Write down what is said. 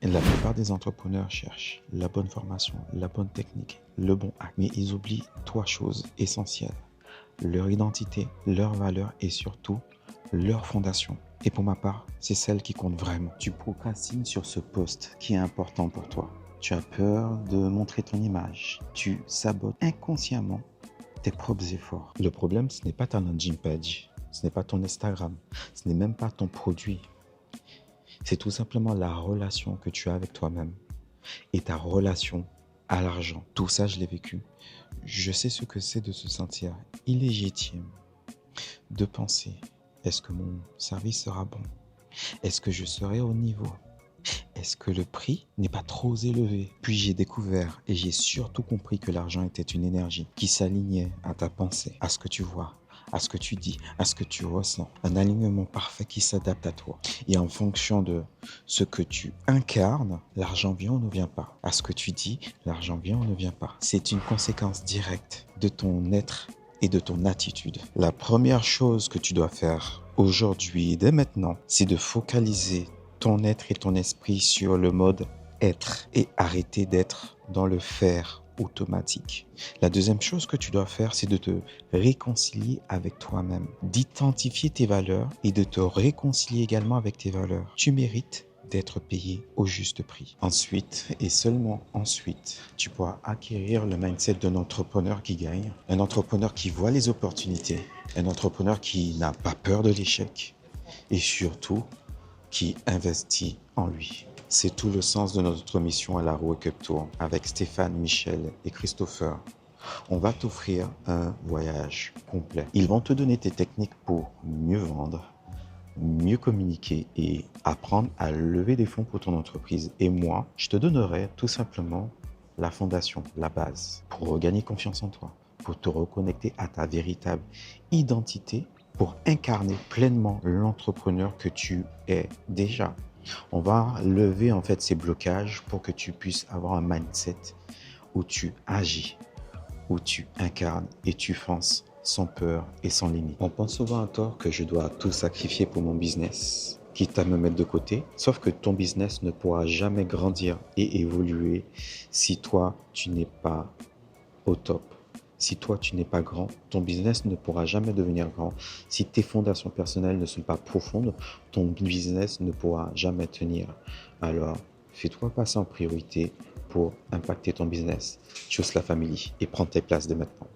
Et la plupart des entrepreneurs cherchent la bonne formation, la bonne technique, le bon hack, mais ils oublient trois choses essentielles: leur identité, leurs valeurs et surtout leur fondation. Et pour ma part, c'est celle qui compte vraiment. Tu procrastines sur ce poste qui est important pour toi. Tu as peur de montrer ton image. Tu sabotes inconsciemment tes propres efforts. Le problème, ce n'est pas ta landing page, ce n'est pas ton Instagram, ce n'est même pas ton produit. C'est tout simplement la relation que tu as avec toi-même et ta relation à l'argent. Tout ça, je l'ai vécu. Je sais ce que c'est de se sentir illégitime, de penser: est-ce que mon service sera bon? Est-ce que je serai au niveau? Est-ce que le prix n'est pas trop élevé? Puis j'ai découvert et j'ai surtout compris que l'argent était une énergie qui s'alignait à ta pensée, à ce que tu vois, à ce que tu dis, à ce que tu ressens. Un alignement parfait qui s'adapte à toi. Et en fonction de ce que tu incarnes, l'argent vient ou ne vient pas. À ce que tu dis, l'argent vient ou ne vient pas. C'est une conséquence directe de ton être et de ton attitude. La première chose que tu dois faire aujourd'hui, dès maintenant, c'est de focaliser ton être et ton esprit sur le mode être et arrêter d'être dans le faire automatique. La deuxième chose que tu dois faire, c'est de te réconcilier avec toi-même, d'identifier tes valeurs et de te réconcilier également avec tes valeurs. Tu mérites d'être payé au juste prix. Ensuite, et seulement ensuite, tu pourras acquérir le mindset d'un entrepreneur qui gagne, un entrepreneur qui voit les opportunités, un entrepreneur qui n'a pas peur de l'échec et surtout qui investit en lui. C'est tout le sens de notre mission à la Wake Up Tour avec Stéphane, Michel et Christopher. On va t'offrir un voyage complet. Ils vont te donner tes techniques pour mieux vendre, mieux communiquer et apprendre à lever des fonds pour ton entreprise. Et moi, je te donnerai tout simplement la fondation, la base, pour regagner confiance en toi, pour te reconnecter à ta véritable identité, pour incarner pleinement l'entrepreneur que tu es déjà. On va lever en fait ces blocages pour que tu puisses avoir un mindset où tu agis, où tu incarnes et tu fonces sans peur et sans limite. On pense souvent à tort que je dois tout sacrifier pour mon business, quitte à me mettre de côté, sauf que ton business ne pourra jamais grandir et évoluer si toi, tu n'es pas au top. Si toi, tu n'es pas grand, ton business ne pourra jamais devenir grand. Si tes fondations personnelles ne sont pas profondes, ton business ne pourra jamais tenir. Alors, fais-toi passer en priorité pour impacter ton business. Chose la famille et prends tes places dès maintenant.